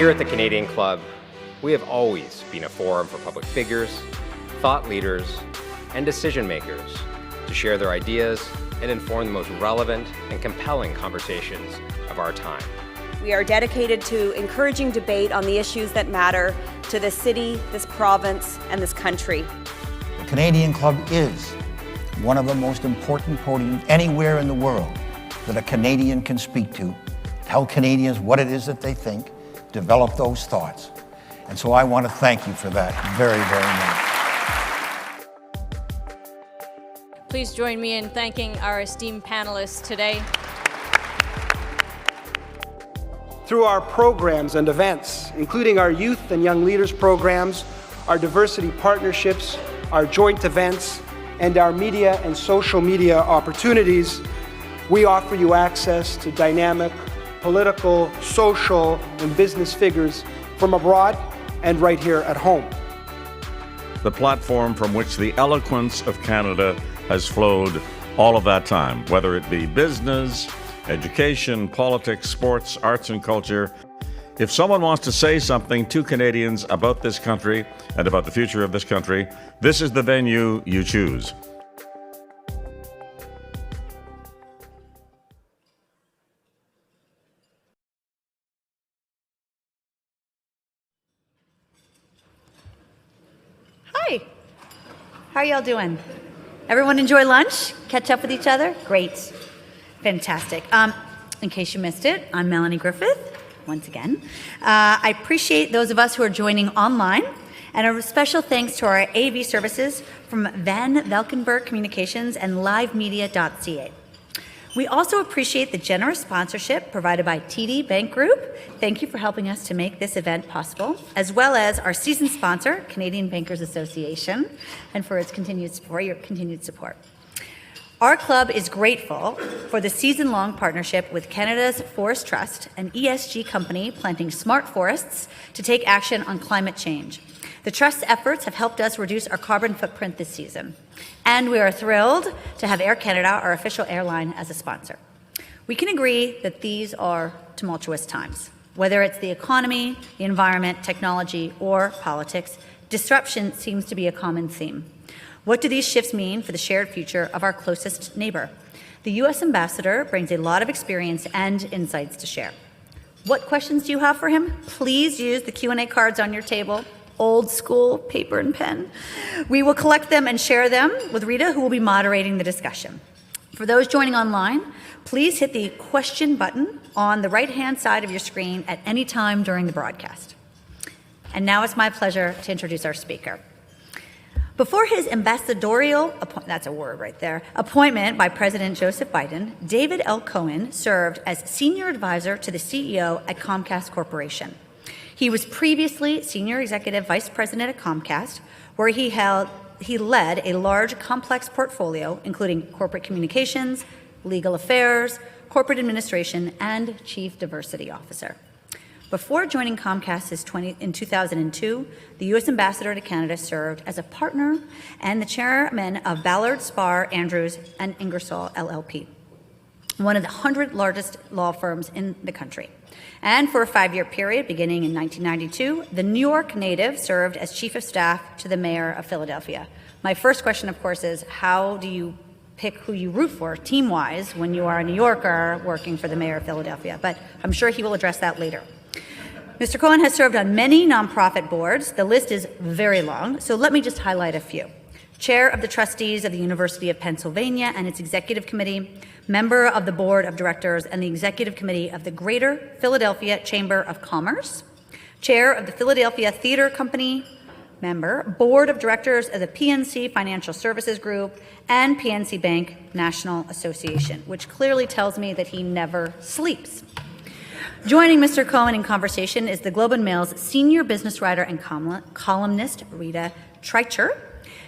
Here at the Canadian Club, we have always been a forum for public figures, thought leaders, and decision makers to share their ideas and inform the most relevant and compelling conversations of our time. We are dedicated to encouraging debate on the issues that matter to this city, this province, and this country. The Canadian Club is one of the most important podiums anywhere in the world that a Canadian can speak to, tell Canadians what it is that they think, develop those thoughts. And so I want to thank you for that very, very much. Please join me in thanking our esteemed panelists today. Through our programs and events, including our youth and young leaders programs, our diversity partnerships, our joint events, and our media and social media opportunities, we offer you access to dynamic political, social, and business figures from abroad and right here at home. The platform from which the eloquence of Canada has flowed all of that time, whether it be business, education, politics, sports, arts, and culture. If someone wants to say something to Canadians about this country and about the future of this country, this is the venue you choose. Hi. How are y'all doing? Everyone enjoy lunch? Catch up with each other? Great. Fantastic. In case you missed it, I'm Melanie Griffith, once again. I appreciate those of us who are joining online, and a special thanks to our AV services from Van Valkenburg Communications and livemedia.ca. We also appreciate the generous sponsorship provided by TD Bank Group. Thank you for helping us to make this event possible, as well as our season sponsor, Canadian Bankers Association, and for its continued support, your continued support. Our club is grateful for the season-long partnership with Canada's Forest Trust, an ESG company planting smart forests to take action on climate change. The Trust's efforts have helped us reduce our carbon footprint this season, and we are thrilled to have Air Canada, our official airline, as a sponsor. We can agree that these are tumultuous times. Whether it's the economy, the environment, technology, or politics, disruption seems to be a common theme. What do these shifts mean for the shared future of our closest neighbor? The U.S. ambassador brings a lot of experience and insights to share. What questions do you have for him? Please use the Q&A cards on your table, old school paper and pen. We will collect them and share them with Rita, who will be moderating the discussion. For those joining online, please hit the question button on the right-hand side of your screen at any time during the broadcast. And now it's my pleasure to introduce our speaker. Before his ambassadorial, that's a word right there, appointment by President Joseph Biden, David L. Cohen served as senior advisor to the CEO at Comcast Corporation. He was previously senior executive vice president at Comcast, where he led a large, complex portfolio, including corporate communications, legal affairs, corporate administration, and chief diversity officer. Before joining Comcast in 2002, the U.S. ambassador to Canada served as a partner and the chairman of Ballard, Spahr, Andrews, and Ingersoll LLP, one of the 100 largest law firms in the country. And for a 5-year period, beginning in 1992, the New York native served as chief of staff to the mayor of Philadelphia. My first question, of course, is how do you pick who you root for team-wise when you are a New Yorker working for the mayor of Philadelphia? But I'm sure he will address that later. Mr. Cohen has served on many nonprofit boards. The list is very long, so let me just highlight a few. Chair of the Trustees of the University of Pennsylvania and its Executive Committee, member of the Board of Directors and the Executive Committee of the Greater Philadelphia Chamber of Commerce, Chair of the Philadelphia Theater Company, member, Board of Directors of the PNC Financial Services Group, and PNC Bank National Association, which clearly tells me that he never sleeps. Joining Mr. Cohen in conversation is the Globe and Mail's senior business writer and columnist, Rita Treicher.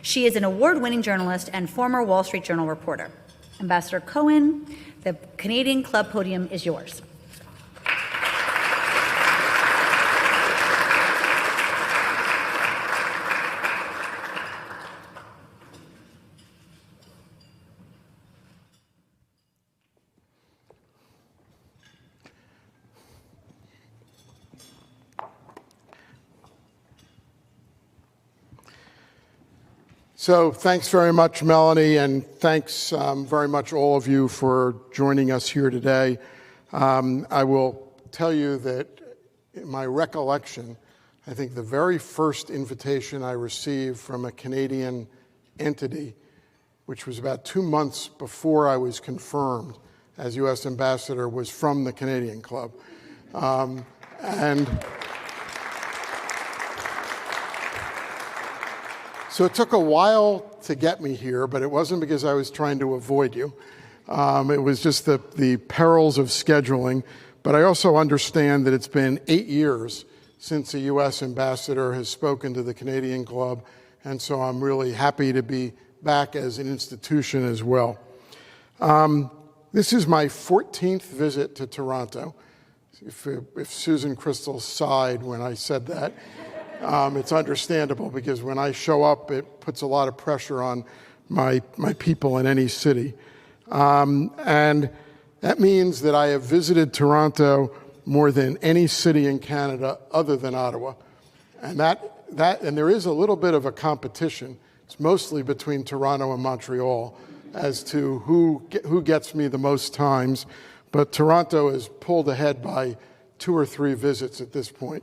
She is an award-winning journalist and former Wall Street Journal reporter. Ambassador Cohen, the Canadian Club podium is yours. So thanks very much, Melanie, and thanks very much all of you for joining us here today. I will tell you that in my recollection, I think the very first invitation I received from a Canadian entity, which was about 2 months before I was confirmed as U.S. Ambassador, was from the Canadian Club. And so it took a while to get me here, but it wasn't because I was trying to avoid you. It was just the perils of scheduling. But I also understand that it's been 8 years since a U.S. ambassador has spoken to the Canadian Club, and so I'm really happy to be back as an institution as well. This is my 14th visit to Toronto. If Susan Crystal sighed when I said that, it's understandable, because when I show up, it puts a lot of pressure on my people in any city. And that means that I have visited Toronto more than any city in Canada other than Ottawa. And and there is a little bit of a competition. It's mostly between Toronto and Montreal as to who gets me the most times. But Toronto is pulled ahead by 2 or 3 visits at this point.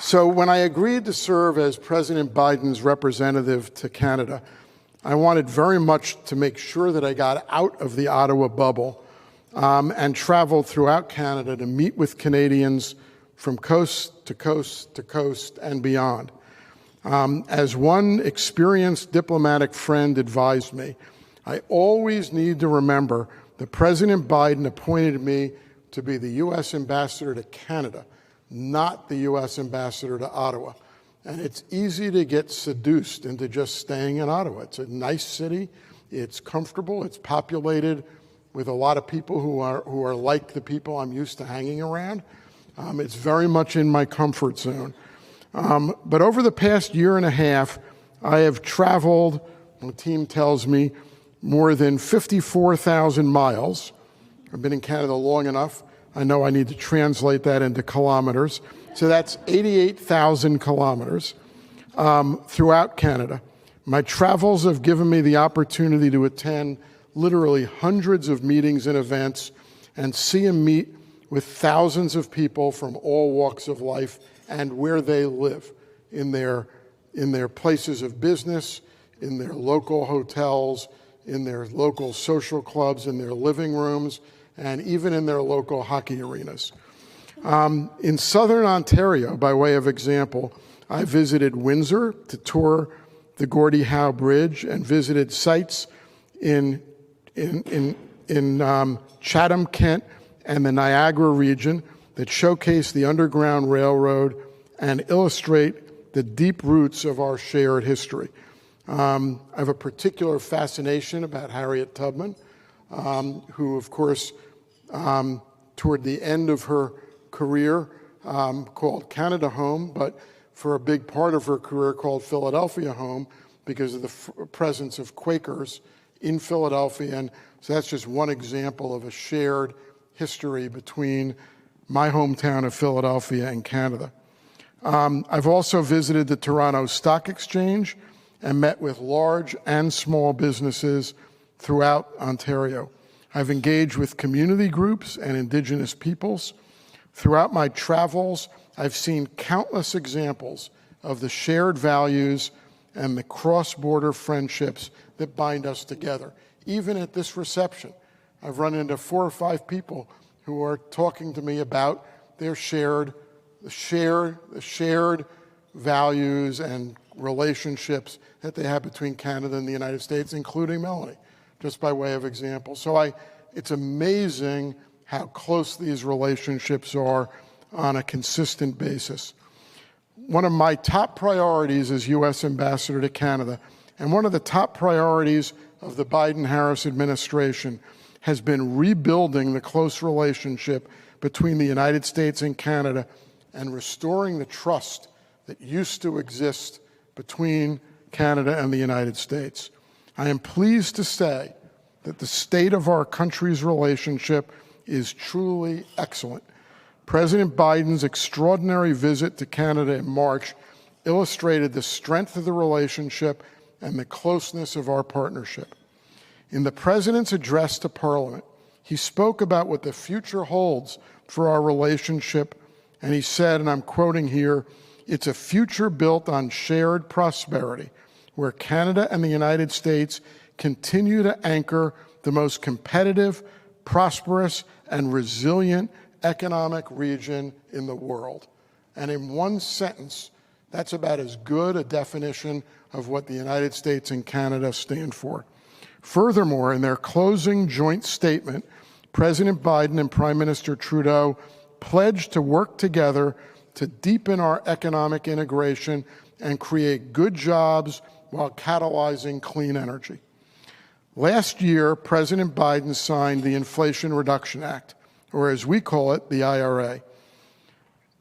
So when I agreed to serve as President Biden's representative to Canada, I wanted very much to make sure that I got out of the Ottawa bubble and traveled throughout Canada to meet with Canadians from coast to coast to coast and beyond. As one experienced diplomatic friend advised me, I always need to remember that President Biden appointed me to be the U.S. ambassador to Canada, not the U.S. ambassador to Ottawa. And it's easy to get seduced into just staying in Ottawa. It's a nice city, it's comfortable, it's populated with a lot of people who are like the people I'm used to hanging around. It's very much in my comfort zone. But over the past year and a half, I have traveled, the team tells me, more than 54,000 miles. I've been in Canada long enough. I know I need to translate that into kilometers. So that's 88,000 kilometers throughout Canada. My travels have given me the opportunity to attend literally hundreds of meetings and events and see and meet with thousands of people from all walks of life and where they live, in their places of business, in their local hotels, in their local social clubs, in their living rooms, and even in their local hockey arenas. In southern Ontario, by way of example, I visited Windsor to tour the Gordie Howe Bridge and visited sites in Chatham, Kent, and the Niagara region that showcase the Underground Railroad and illustrate the deep roots of our shared history. I have a particular fascination about Harriet Tubman, who, of course, toward the end of her career, called Canada home, but for a big part of her career called Philadelphia home because of the presence of Quakers in Philadelphia. And so that's just one example of a shared history between my hometown of Philadelphia and Canada. I've also visited the Toronto Stock Exchange and met with large and small businesses throughout Ontario. I've engaged with community groups and Indigenous peoples. Throughout my travels, I've seen countless examples of the shared values and the cross-border friendships that bind us together. Even at this reception, I've run into 4 or 5 people who are talking to me about their shared values and relationships that they have between Canada and the United States, including Melanie, just by way of example. So it's amazing how close these relationships are on a consistent basis. One of my top priorities as U.S. Ambassador to Canada, and one of the top priorities of the Biden-Harris administration, has been rebuilding the close relationship between the United States and Canada and restoring the trust that used to exist between Canada and the United States. I am pleased to say that the state of our country's relationship is truly excellent. President Biden's extraordinary visit to Canada in March illustrated the strength of the relationship and the closeness of our partnership. In the President's address to Parliament, he spoke about what the future holds for our relationship, and he said, and I'm quoting here, "It's a future built on shared prosperity, where Canada and the United States continue to anchor the most competitive, prosperous, and resilient economic region in the world." And in one sentence, that's about as good a definition of what the United States and Canada stand for. Furthermore, in their closing joint statement, President Biden and Prime Minister Trudeau pledged to work together to deepen our economic integration and create good jobs while catalyzing clean energy. Last year, President Biden signed the Inflation Reduction Act, or as we call it, the IRA.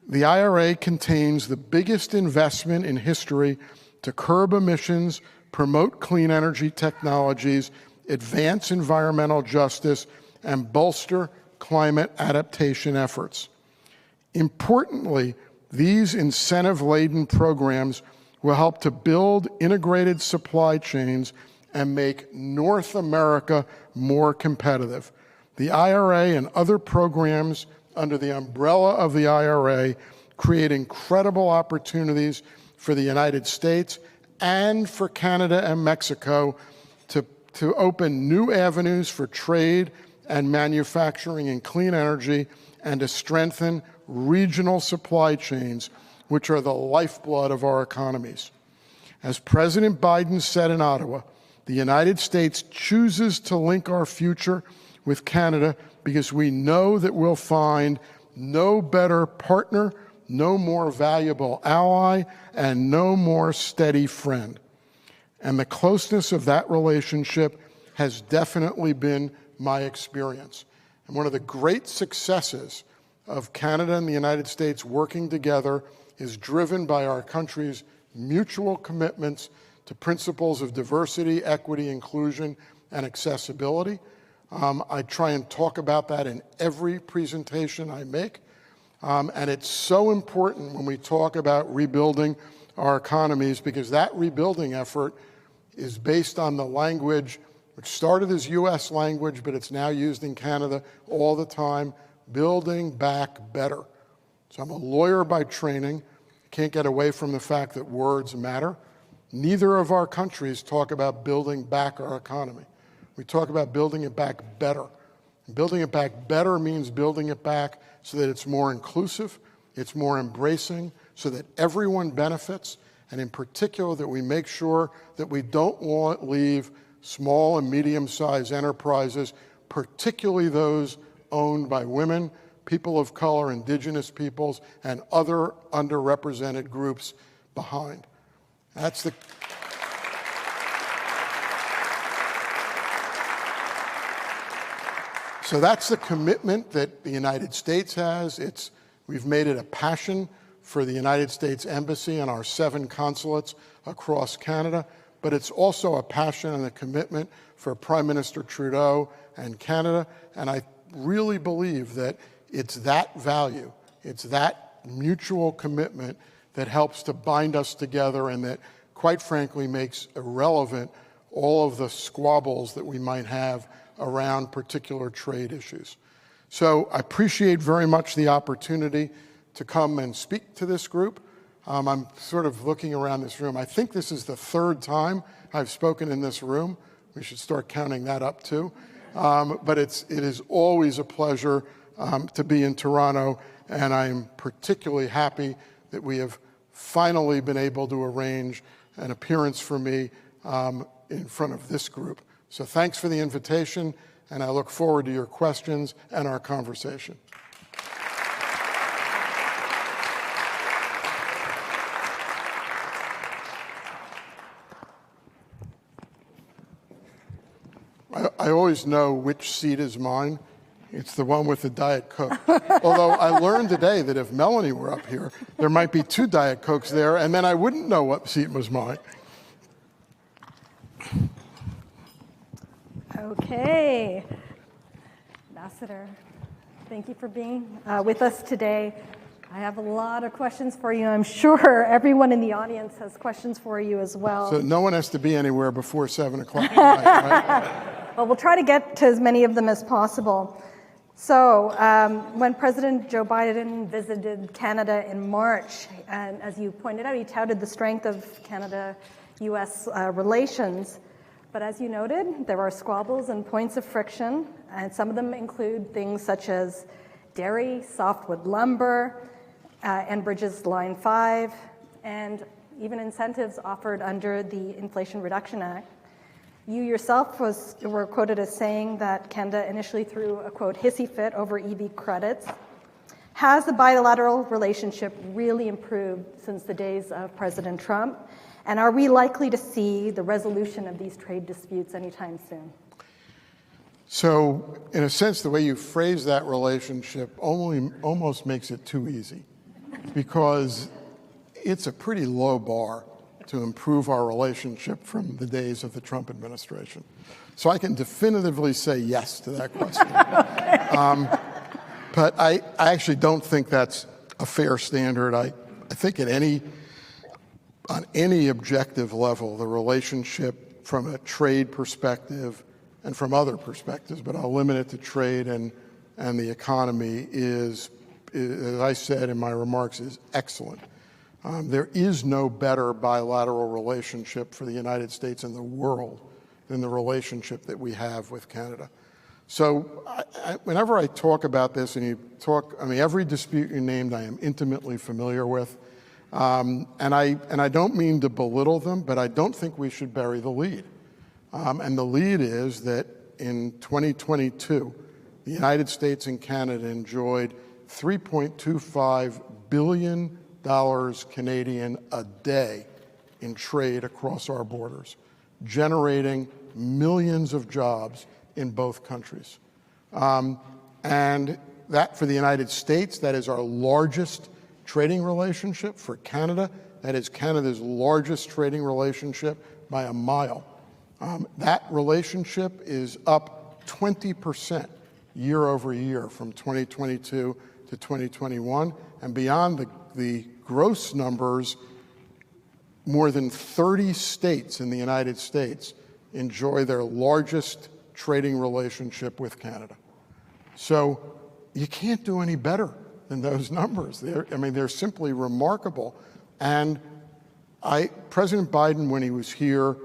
The IRA contains the biggest investment in history to curb emissions, promote clean energy technologies, advance environmental justice, and bolster climate adaptation efforts. Importantly, these incentive-laden programs will help to build integrated supply chains and make North America more competitive. The IRA and other programs under the umbrella of the IRA create incredible opportunities for the United States and for Canada and Mexico to open new avenues for trade and manufacturing in clean energy and to strengthen regional supply chains, which are the lifeblood of our economies. As President Biden said in Ottawa, the United States chooses to link our future with Canada because we know that we'll find no better partner, no more valuable ally, and no more steady friend. And the closeness of that relationship has definitely been my experience. And one of the great successes of Canada and the United States working together is driven by our country's mutual commitments to principles of diversity, equity, inclusion, and accessibility. I try and talk about that in every presentation I make. And it's so important when we talk about rebuilding our economies, because that rebuilding effort is based on the language which started as U.S. language, but it's now used in Canada all the time, building back better. So I'm a lawyer by training. Can't get away from the fact that words matter. Neither of our countries talk about building back our economy. We talk about building it back better. And building it back better means building it back so that it's more inclusive, it's more embracing, so that everyone benefits, and in particular that we make sure that we don't leave small and medium-sized enterprises, particularly those owned by women, people of color, indigenous peoples, and other underrepresented groups behind. So that's the commitment that the United States has. We've made it a passion for the United States Embassy and our 7 consulates across Canada, but it's also a passion and a commitment for Prime Minister Trudeau and Canada, and I really believe that it's that value, it's that mutual commitment that helps to bind us together and that, quite frankly, makes irrelevant all of the squabbles that we might have around particular trade issues. So I appreciate very much the opportunity to come and speak to this group. I'm sort of looking around this room. I think this is the 3rd time I've spoken in this room. We should start counting that up too. But it is always a pleasure to be in Toronto, and I'm particularly happy that we have finally been able to arrange an appearance for me in front of this group. So thanks for the invitation, and I look forward to your questions and our conversation. I always know which seat is mine. It's the one with the Diet Coke. Although I learned today that if Melanie were up here, there might be 2 Diet Cokes there, and then I wouldn't know what seat was mine. Okay. Ambassador, Thank you for being with us today. I have a lot of questions for you. I'm sure everyone in the audience has questions for you as well. So no one has to be anywhere before 7 o'clock tonight, right? Well, we'll try to get to as many of them as possible. So when President Joe Biden visited Canada in March, and as you pointed out, he touted the strength of Canada-U.S. relations. But as you noted, there are squabbles and points of friction, and some of them include things such as dairy, softwood lumber, Enbridge's Line 5, and even incentives offered under the Inflation Reduction Act. You yourself were quoted as saying that Canada initially threw a, quote, hissy fit over EV credits. Has the bilateral relationship really improved since the days of President Trump? And are we likely to see the resolution of these trade disputes anytime soon? So, in a sense, the way you phrase that relationship almost makes it too easy, because it's a pretty low bar to improve our relationship from the days of the Trump administration. So I can definitively say yes to that question. But I actually don't think that's a fair standard. I think on any objective level, the relationship from a trade perspective and from other perspectives, but I'll limit it to trade and the economy is, as I said in my remarks, is excellent. There is no better bilateral relationship for the United States in the world than the relationship that we have with Canada. So whenever I talk about this, and every dispute you named I am intimately familiar with, and I don't mean to belittle them, but I don't think we should bury the lead. And the lead is that in 2022, the United States and Canada enjoyed $3.25 billion Canadian a day in trade across our borders, generating millions of jobs in both countries. And that, for the United States, that is our largest trading relationship. For Canada, that is Canada's largest trading relationship by a mile. That relationship is up 20% year over year from 2022 to 2021. And beyond the gross numbers, more than 30 states in the United States enjoy their largest trading relationship with Canada. So you can't do any better than those numbers. They're simply remarkable. And President Biden, when he was here,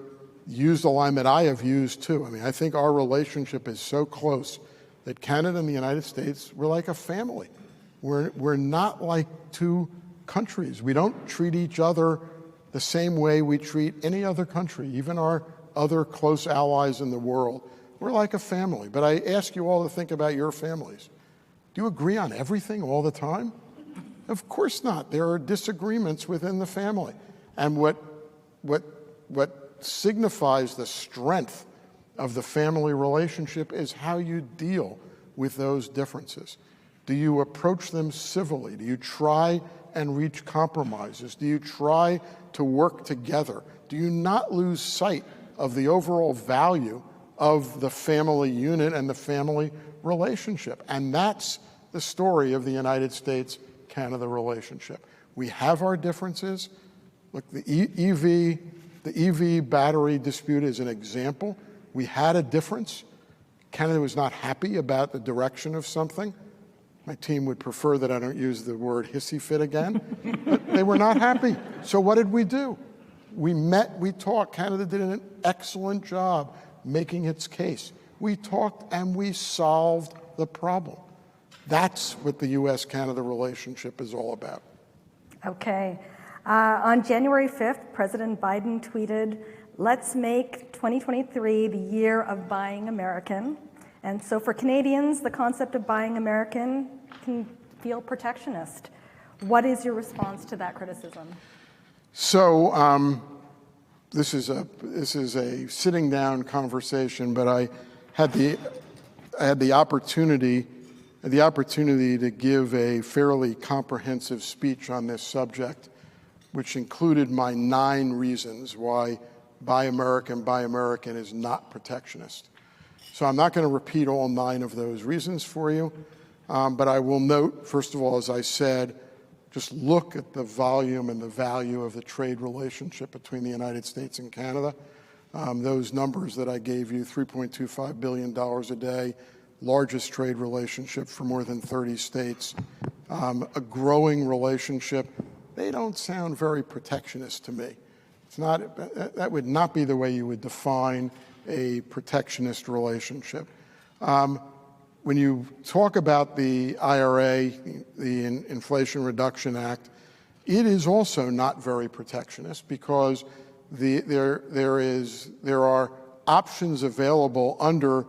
used a line that I have used too. I think our relationship is so close that Canada and the United States, we're like a family. We're not like two countries. We don't treat each other the same way we treat any other country, even our other close allies in the world. We're like a family. But I ask you all to think about your families. Do you agree on everything all the time? Of course not. There are disagreements within the family. And what signifies the strength of the family relationship is how you deal with those differences. Do you approach them civilly? Do you try and reach compromises? Do you try to work together? Do you not lose sight of the overall value of the family unit and the family relationship? And that's the story of the United States-Canada relationship. We have our differences. Look, the EV battery dispute is an example. We had a difference. Canada was not happy about the direction of something. My team would prefer that I don't use the word hissy fit again, but they were not happy. So what did we do? We met, we talked. Canada did an excellent job making its case. We talked and we solved the problem. That's what the U.S.-Canada relationship is all about. Okay. On January 5th, President Biden tweeted, "Let's make 2023 the year of buying American." And so for Canadians, the concept of buying American can feel protectionist. What is your response to that criticism? So this is a sitting down conversation, but I had the opportunity to give a fairly comprehensive speech on this subject, which included my 9 reasons why Buy American is not protectionist. So I'm not going to repeat all 9 of those reasons for you. But I will note, first of all, as I said, just look at the volume and the value of the trade relationship between the United States and Canada. Those numbers that I gave you, $3.25 billion a day, largest trade relationship for more than 30 states, a growing relationship. They don't sound very protectionist to me. It's not, that would not be the way you would define a protectionist relationship. When you talk about the IRA, the Inflation Reduction Act, it is also not very protectionist because there are options available under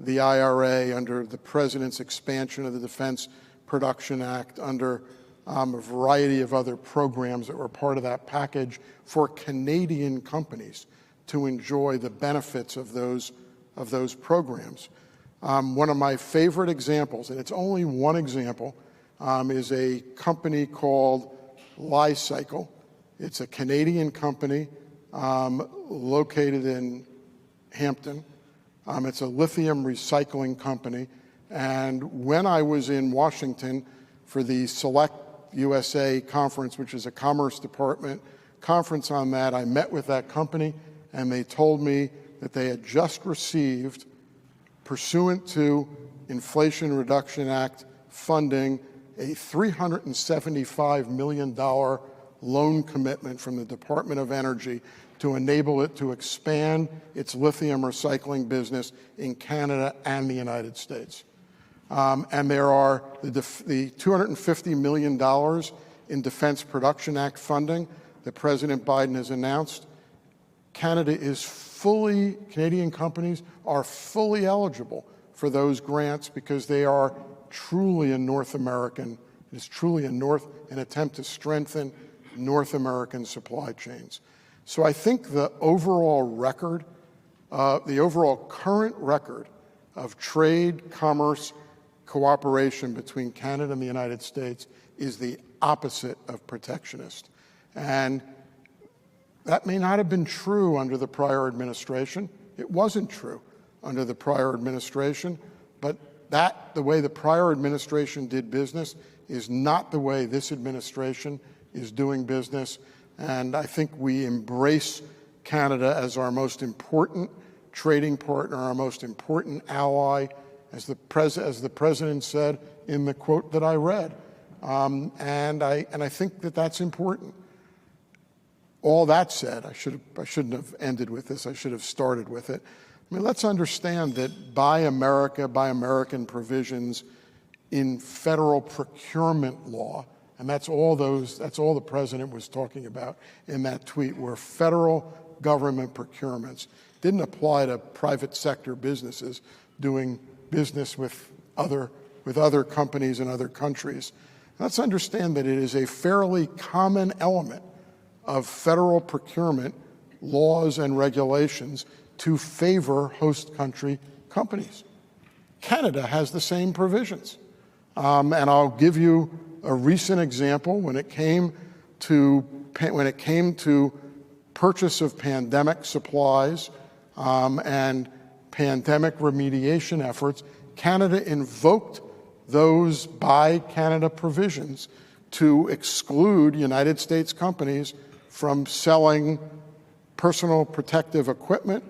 the IRA, under the President's expansion of the Defense Production Act, under a variety of other programs that were part of that package for Canadian companies to enjoy the benefits of those programs. One of my favorite examples, and it's only one example, is a company called Li-Cycle. It's a Canadian company located in Hampton. It's a lithium recycling company. And when I was in Washington for the Select USA conference, which is a Commerce Department conference on that, I met with that company, and they told me that they had just received, pursuant to Inflation Reduction Act funding, a $375 million loan commitment from the Department of Energy to enable it to expand its lithium recycling business in Canada and the United States. And there are the $250 million in Defense Production Act funding that President Biden has announced. Canadian companies are fully eligible for those grants because they are truly an attempt to strengthen North American supply chains. So I think the overall current record of trade, commerce, cooperation between Canada and the United States is the opposite of protectionist. And that may not have been true under the prior administration. It wasn't true under the prior administration, but the way the prior administration did business is not the way this administration is doing business. And I think we embrace Canada as our most important trading partner, our most important ally, as the president said in the quote that I read. And I think that that's important. All that said, I shouldn't have ended with this. I should have started with it. I mean, let's understand that Buy American provisions in federal procurement law, and that's all the president was talking about in that tweet, were federal government procurements. Didn't apply to private sector businesses doing business with other companies in other countries. Let's understand that it is a fairly common element of federal procurement laws and regulations to favor host country companies. Canada has the same provisions. And I'll give you a recent example. When it came to purchase of pandemic supplies and pandemic remediation efforts, Canada invoked those Buy Canada provisions to exclude United States companies from selling personal protective equipment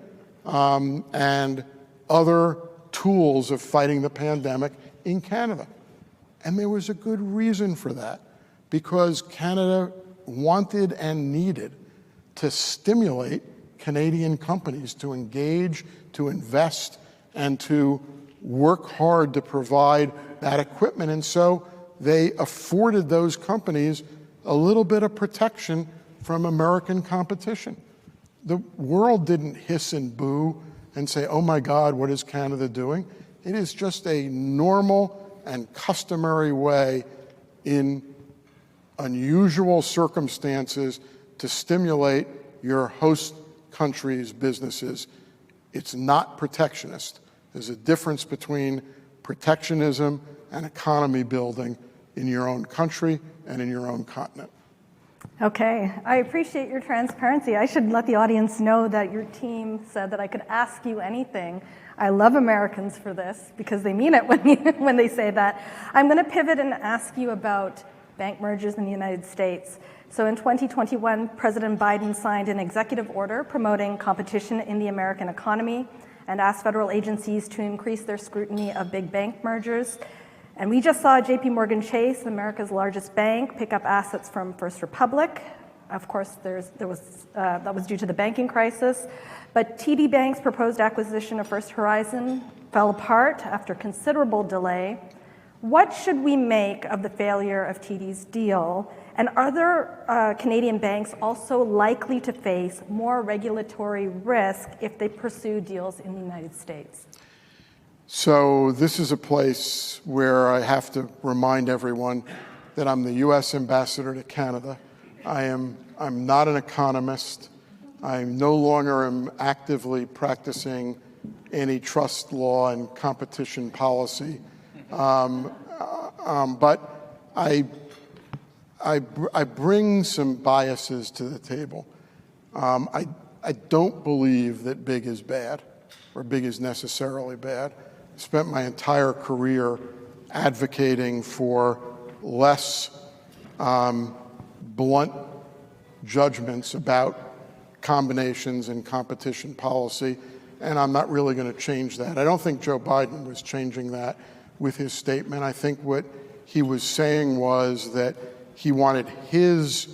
and other tools of fighting the pandemic in Canada. And there was a good reason for that, because Canada wanted and needed to stimulate Canadian companies to engage, to invest, and to work hard to provide that equipment. And so they afforded those companies a little bit of protection from American competition. The world didn't hiss and boo and say, oh my God, what is Canada doing? It is just a normal and customary way in unusual circumstances to stimulate your host country's businesses. It's not protectionist. There's a difference between protectionism and economy building in your own country and in your own continent. Okay, I appreciate your transparency. I should let the audience know that your team said that I could ask you anything. I love Americans for this because they mean it when they say that. I'm going to pivot and ask you about bank mergers in the United States. So in 2021, President Biden signed an executive order promoting competition in the American economy and asked federal agencies to increase their scrutiny of big bank mergers. And we just saw JP Morgan Chase, America's largest bank, pick up assets from First Republic. Of course, that was due to the banking crisis. But TD Bank's proposed acquisition of First Horizon fell apart after considerable delay. What should we make of the failure of TD's deal? And are there Canadian banks also likely to face more regulatory risk if they pursue deals in the United States? So this is a place where I have to remind everyone that I'm the U.S. ambassador to Canada. I'm not an economist. I no longer am actively practicing antitrust law and competition policy. But I bring some biases to the table. I don't believe that big is bad or big is necessarily bad. I spent my entire career advocating for less blunt judgments about combinations and competition policy, and I'm not really going to change that. I don't think Joe Biden was changing that with his statement. I think what he was saying was that he wanted his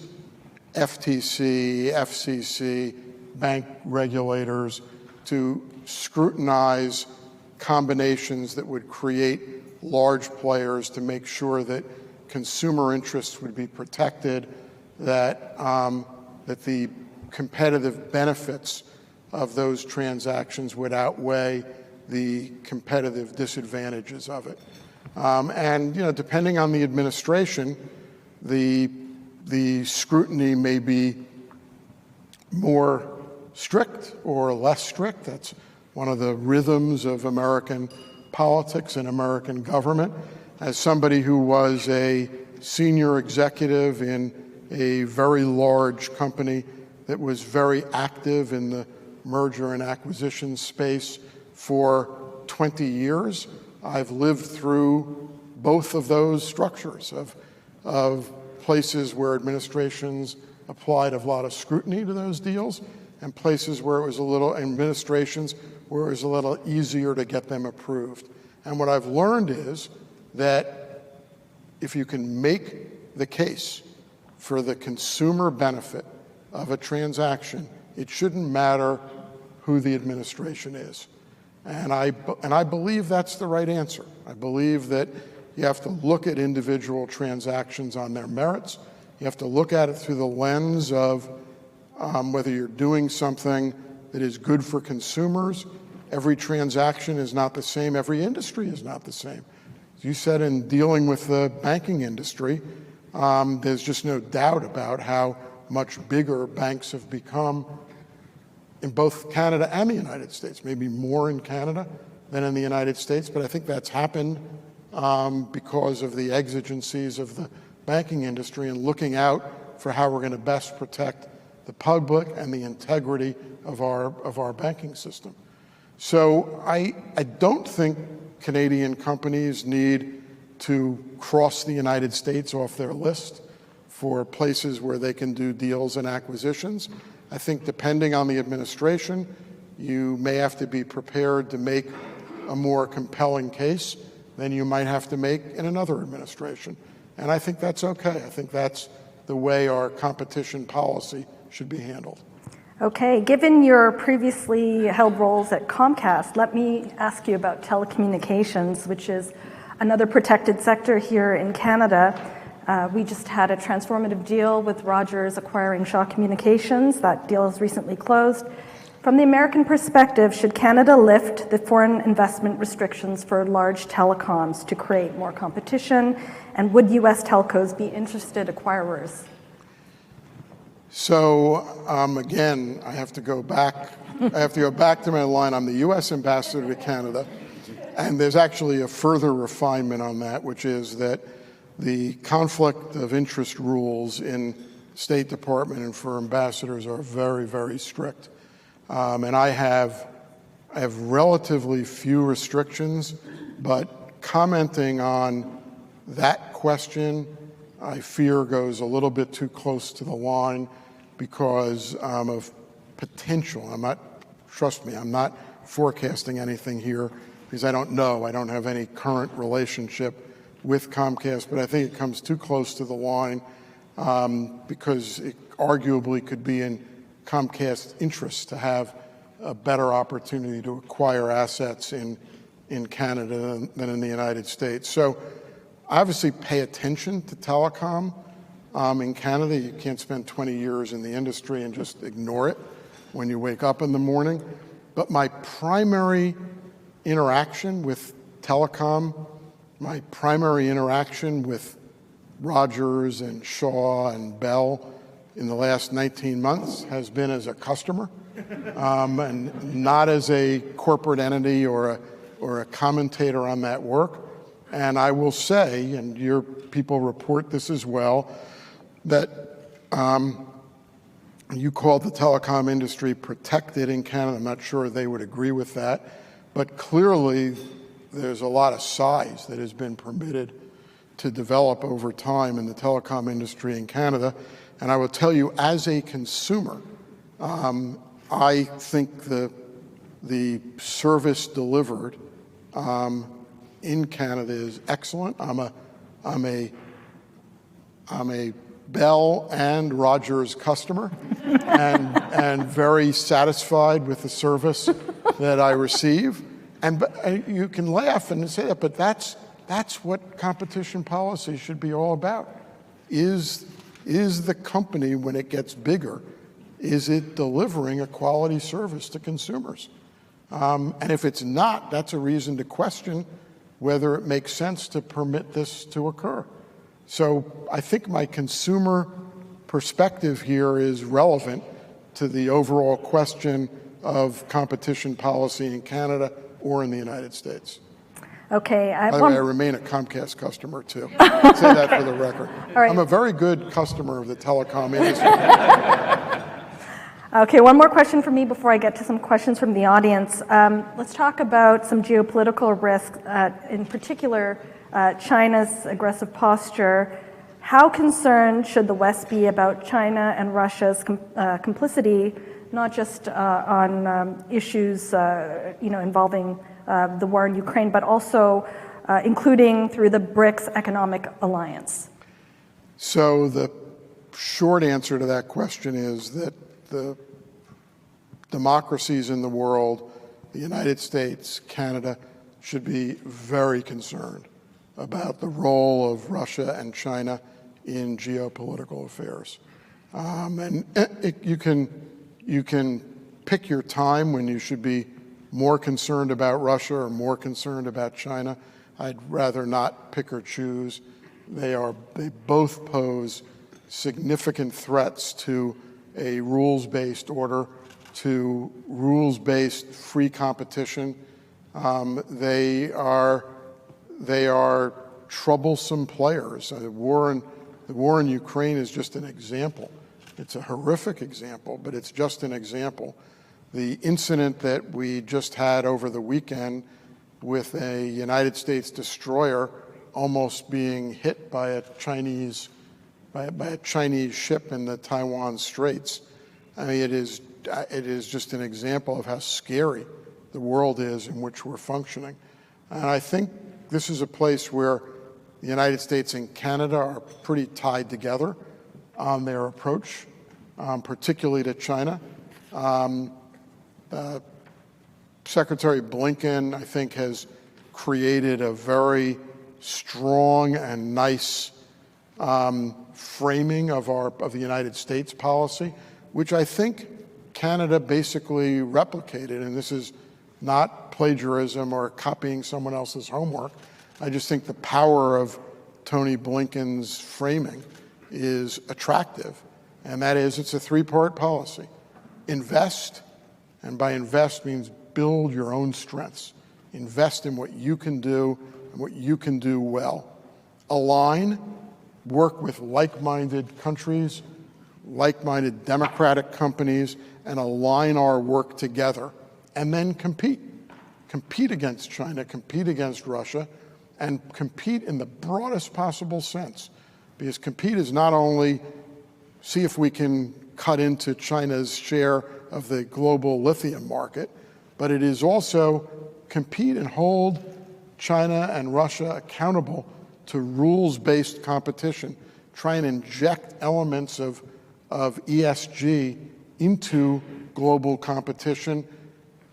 FTC, FCC, bank regulators to scrutinize combinations that would create large players to make sure that consumer interests would be protected, that the competitive benefits of those transactions would outweigh the competitive disadvantages of it. And depending on the administration, the scrutiny may be more strict or less strict. That's one of the rhythms of American politics and American government. As somebody who was a senior executive in a very large company that was very active in the merger and acquisition space for 20 years, I've lived through both of those structures of places where administrations applied a lot of scrutiny to those deals and places where it was administrations where it was a little easier to get them approved. And what I've learned is that if you can make the case for the consumer benefit of a transaction, it shouldn't matter who the administration is. And I believe that's the right answer. I believe that you have to look at individual transactions on their merits. You have to look at it through the lens of whether you're doing something that is good for consumers. Every transaction is not the same. Every industry is not the same. As you said, in dealing with the banking industry, there's just no doubt about how much bigger banks have become in both Canada and the United States, maybe more in Canada than in the United States, but I think that's happened because of the exigencies of the banking industry and looking out for how we're going to best protect the public and the integrity of our banking system. So I don't think Canadian companies need to cross the United States off their list for places where they can do deals and acquisitions. I think depending on the administration, you may have to be prepared to make a more compelling case than you might have to make in another administration. And I think that's okay. I think that's the way our competition policy should be handled. Okay, given your previously held roles at Comcast, let me ask you about telecommunications, which is another protected sector here in Canada. We just had a transformative deal with Rogers acquiring Shaw Communications. That deal has recently closed. From the American perspective, should Canada lift the foreign investment restrictions for large telecoms to create more competition? And would U.S. telcos be interested acquirers? So again, I have to go back to my line. I'm the U.S. ambassador to Canada, and there's actually a further refinement on that, which is that the conflict of interest rules in State Department and for ambassadors are very, very strict. And I have relatively few restrictions, but commenting on that question, I fear goes a little bit too close to the line because of potential. Trust me, I'm not forecasting anything here because I don't know. I don't have any current relationship with Comcast, but I think it comes too close to the line because it arguably could be in Comcast's interest to have a better opportunity to acquire assets in Canada than in the United States. So I obviously pay attention to telecom in Canada. You can't spend 20 years in the industry and just ignore it when you wake up in the morning. But my primary interaction with telecom, my primary interaction with Rogers and Shaw and Bell in the last 19 months has been as a customer and not as a corporate entity or a commentator on that work. And I will say, and your people report this as well, that you called the telecom industry protected in Canada. I'm not sure they would agree with that, but clearly there's a lot of size that has been permitted to develop over time in the telecom industry in Canada. And I will tell you, as a consumer, I think the service delivered in Canada is excellent. I'm a Bell and Rogers customer, and very satisfied with the service that I receive. And you can laugh and say that, but that's what competition policy should be all about. Is the company, when it gets bigger, is it delivering a quality service to consumers? And if it's not, that's a reason to question whether it makes sense to permit this to occur. So I think my consumer perspective here is relevant to the overall question of competition policy in Canada or in the United States. Okay. By the way, I remain a Comcast customer, too. I'll say that for the record. All right. I'm a very good customer of the telecom industry. Okay, one more question for me before I get to some questions from the audience. Let's talk about some geopolitical risks, in particular, China's aggressive posture. How concerned should the West be about China and Russia's complicity, not just on issues involving the war in Ukraine, but also including through the BRICS economic alliance? So the short answer to that question is that the democracies in the world, the United States, Canada, should be very concerned about the role of Russia and China in geopolitical affairs. And you can pick your time when you should be more concerned about Russia or more concerned about China. I'd rather not pick or choose. They both pose significant threats to a rules-based order, to rules-based free competition. They are troublesome players. The war in Ukraine is just an example. It's a horrific example, but it's just an example. The incident that we just had over the weekend with a United States destroyer almost being hit by a Chinese ship in the Taiwan Straits. I mean, it is just an example of how scary the world is in which we're functioning. And I think this is a place where the United States and Canada are pretty tied together on their approach, particularly to China. Secretary Blinken, I think, has created a very strong and nice framing of the United States policy, which I think Canada basically replicated. And this is not plagiarism or copying someone else's homework. I just think the power of Tony Blinken's framing is attractive. And that is, it's a three-part policy. Invest, and by invest means build your own strengths. Invest in what you can do and what you can do well. Align, work with like-minded countries like-minded democratic companies and align our work together, and then compete. Compete against China, compete against Russia, and compete in the broadest possible sense. Because compete is not only see if we can cut into China's share of the global lithium market, but it is also compete and hold China and Russia accountable to rules-based competition. Try and inject elements of ESG into global competition.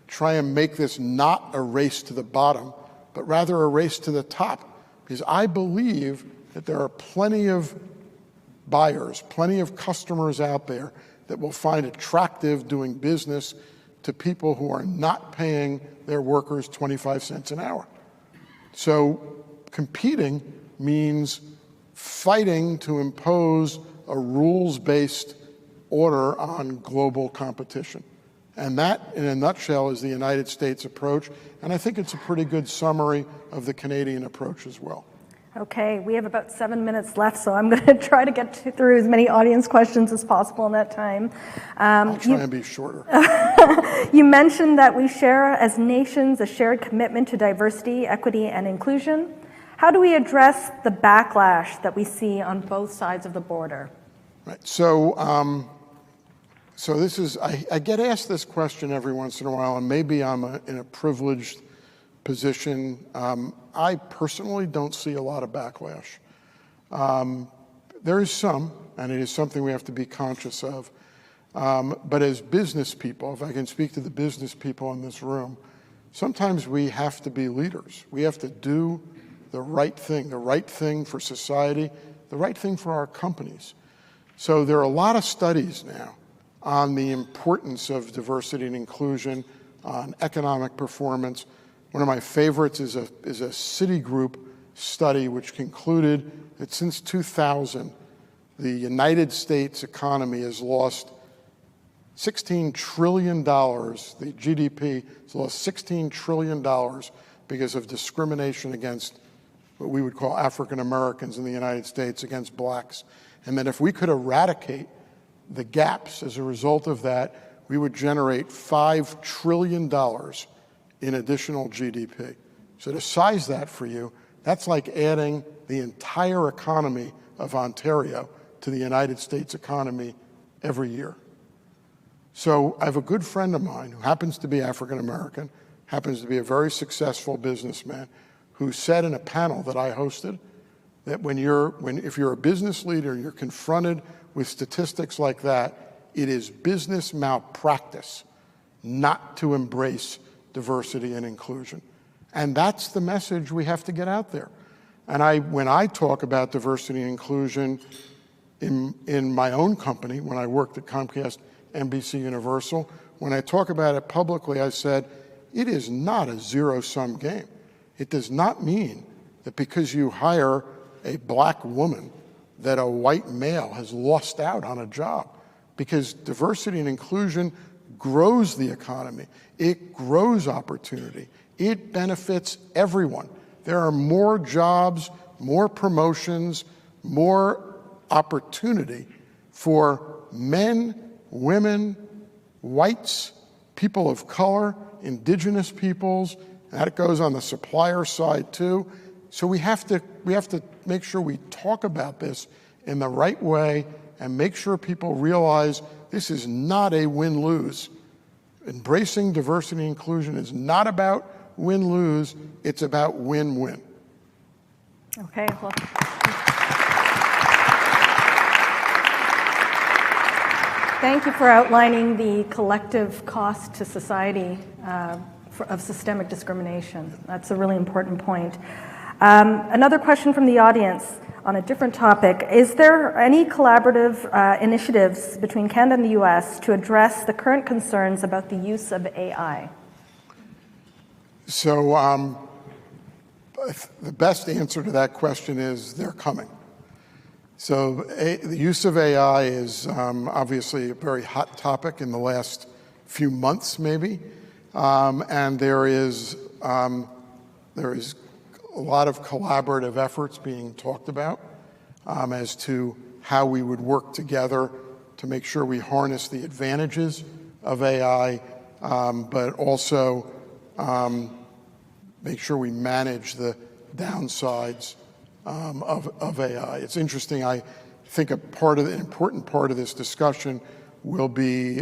Try and make this not a race to the bottom, but rather a race to the top. Because I believe that there are plenty of buyers, plenty of customers out there that will find attractive doing business to people who are not paying their workers 25 cents an hour. So competing means fighting to impose a rules-based order on global competition. And that, in a nutshell, is the United States approach. And I think it's a pretty good summary of the Canadian approach as well. Okay, we have about 7 minutes left, so I'm going to try to get through as many audience questions as possible in that time. I'll try and be shorter. You mentioned that we share, as nations, a shared commitment to diversity, equity, and inclusion. How do we address the backlash that we see on both sides of the border? Right. So this is, I get asked this question every once in a while, and maybe I'm in a privileged position. I personally don't see a lot of backlash. There is some, and it is something we have to be conscious of. But as business people, if I can speak to the business people in this room, sometimes we have to be leaders. We have to do the right thing for society, the right thing for our companies. So there are a lot of studies now on the importance of diversity and inclusion, on economic performance. One of my favorites is a Citigroup study which concluded that since 2000, the United States economy has lost $16 trillion, the GDP has lost $16 trillion because of discrimination against what we would call African Americans in the United States, against blacks. And that if we could eradicate the gaps as a result of that, we would generate $5 trillion in additional GDP. So to size that for you, that's like adding the entire economy of Ontario to the United States economy every year. So I have a good friend of mine who happens to be African American, happens to be a very successful businessman, who said in a panel that I hosted that if you're a business leader and you're confronted with statistics like that, it is business malpractice not to embrace diversity and inclusion. And that's the message we have to get out there. And when I talk about diversity and inclusion in my own company, when I worked at Comcast, NBC Universal, when I talk about it publicly, I said, it is not a zero-sum game. It does not mean that because you hire a black woman that a white male has lost out on a job, because diversity and inclusion grows the economy. It grows opportunity. It benefits everyone. There are more jobs, more promotions, more opportunity for men, women, whites, people of color, indigenous peoples. That goes on the supplier side too. So we have to make sure we talk about this in the right way and make sure people realize this is not a win-lose. Embracing diversity and inclusion is not about win-lose, it's about win-win. Okay, well. Thank you for outlining the collective cost to society of systemic discrimination. That's a really important point. Another question from the audience on a different topic. Is there any collaborative initiatives between Canada and the U.S. to address the current concerns about the use of AI? So the best answer to that question is they're coming. So the use of AI is obviously a very hot topic in the last few months, maybe. And there is a lot of collaborative efforts being talked about as to how we would work together to make sure we harness the advantages of AI, but also make sure we manage the downsides of AI. It's interesting, I think an important part of this discussion will be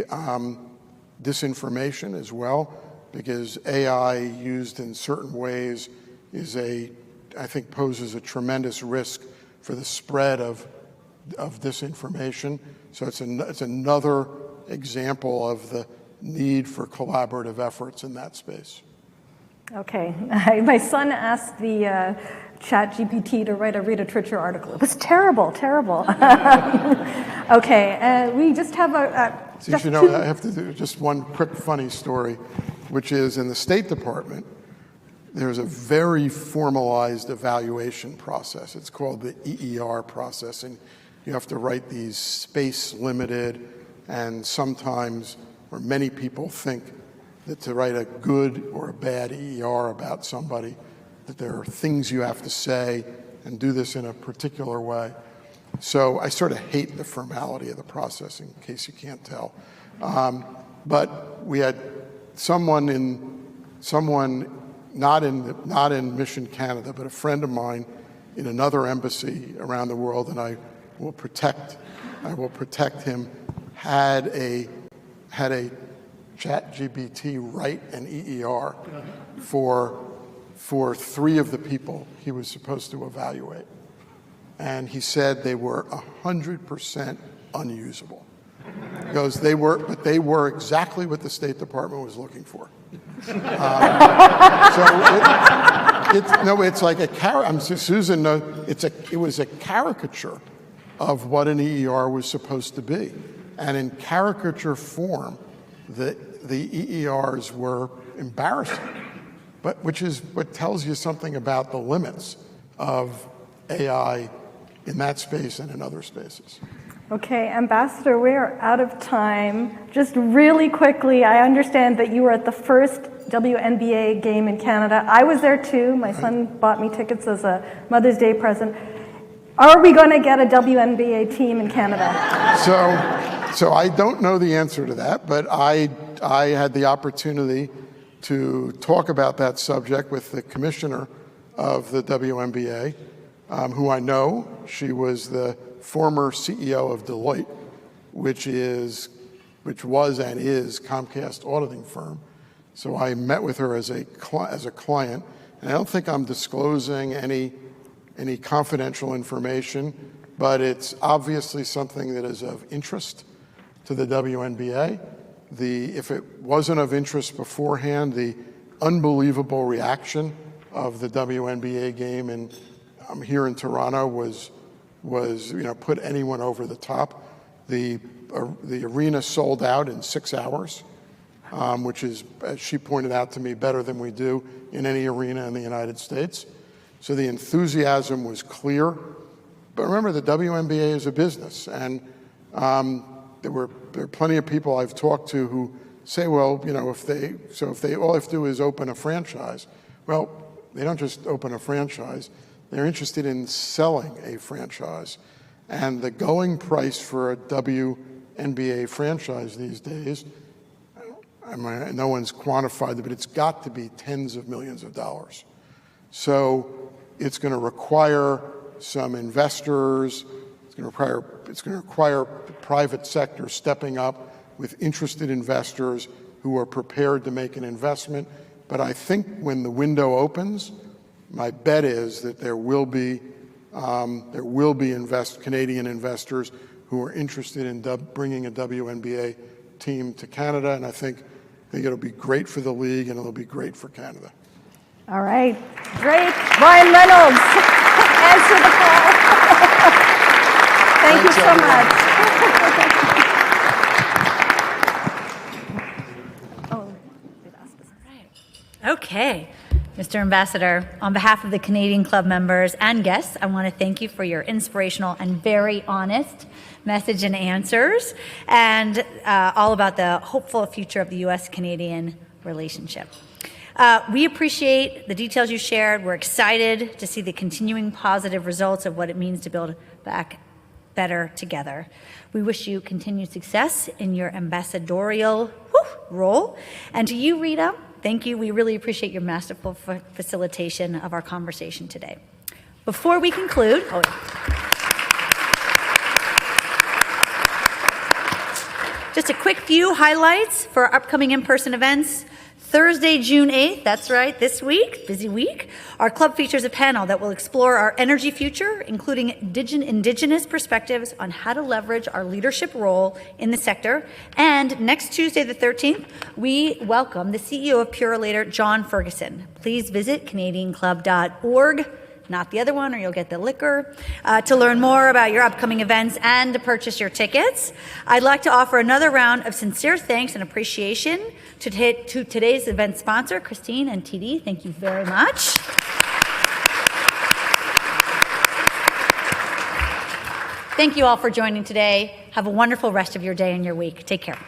disinformation as well, because AI used in certain ways I think poses a tremendous risk for the spread of disinformation. So it's another example of the need for collaborative efforts in that space. Okay, my son asked the ChatGPT to write a Rita Tritcher article. It was terrible, terrible. Okay, we just have I have to do just one quick funny story, which is in the State Department, there's a very formalized evaluation process. It's called the EER process, and you have to write these space-limited, and sometimes, or many people think that to write a good or a bad EER about somebody, that there are things you have to say and do this in a particular way. So I sort of hate the formality of the process, in case you can't tell. But we had someone not in Mission Canada, but a friend of mine in another embassy around the world, and I will protect him, had a ChatGPT write an EER for 3 of the people he was supposed to evaluate. And he said they were 100% unusable. He goes, they were exactly what the State Department was looking for. It's like Susan, it was a caricature of what an EER was supposed to be. And in caricature form, the EERs were embarrassing, which is what tells you something about the limits of AI in that space and in other spaces. Okay, Ambassador, we're out of time. Just really quickly, I understand that you were at the first WNBA game in Canada. I was there too. My son bought me tickets as a Mother's Day present. Are we going to get a WNBA team in Canada? So I don't know the answer to that, but I had the opportunity to talk about that subject with the commissioner of the WNBA, who I know. She was the former CEO of Deloitte, which was and is Comcast auditing firm. So I met with her as a client, and I don't think I'm disclosing any confidential information, but it's obviously something that is of interest to the WNBA. If it wasn't of interest beforehand, the unbelievable reaction of the WNBA game here in Toronto was put anyone over the top. The arena sold out in 6 hours, which is, as she pointed out to me, better than we do in any arena in the United States. So the enthusiasm was clear. But remember, the WNBA is a business, and there are plenty of people I've talked to who say, well, if they all have to do is open a franchise. Well, they don't just open a franchise. They're interested in selling a franchise. And the going price for a WNBA franchise these days, no one's quantified it, but it's got to be tens of millions of dollars. So it's going to require some investors. It's going to require the private sector stepping up with interested investors who are prepared to make an investment. But I think when the window opens, my bet is that there will be Canadian investors who are interested in bringing a WNBA team to Canada, and I think it'll be great for the league and it'll be great for Canada. All right, great. Ryan Reynolds, answer the call. Thank you so much. Okay. Mr. Ambassador, on behalf of the Canadian Club members and guests, I want to thank you for your inspirational and very honest message and answers, and all about the hopeful future of the U.S.-Canadian relationship. We appreciate the details you shared. We're excited to see the continuing positive results of what it means to build back better together. We wish you continued success in your ambassadorial role. And to you, Rita, thank you. We really appreciate your masterful facilitation of our conversation today. Before we conclude, just a quick few highlights for our upcoming in-person events. Thursday, June 8th, that's right, this week, busy week, our club features a panel that will explore our energy future, including indigenous perspectives on how to leverage our leadership role in the sector. And next Tuesday, the 13th, we welcome the CEO of Purolator, John Ferguson. Please visit canadianclub.org, not the other one, or you'll get the liquor, to learn more about your upcoming events and to purchase your tickets. I'd like to offer another round of sincere thanks and appreciation to today's event sponsor, Christine and TD. Thank you very much. Thank you all for joining today. Have a wonderful rest of your day and your week. Take care.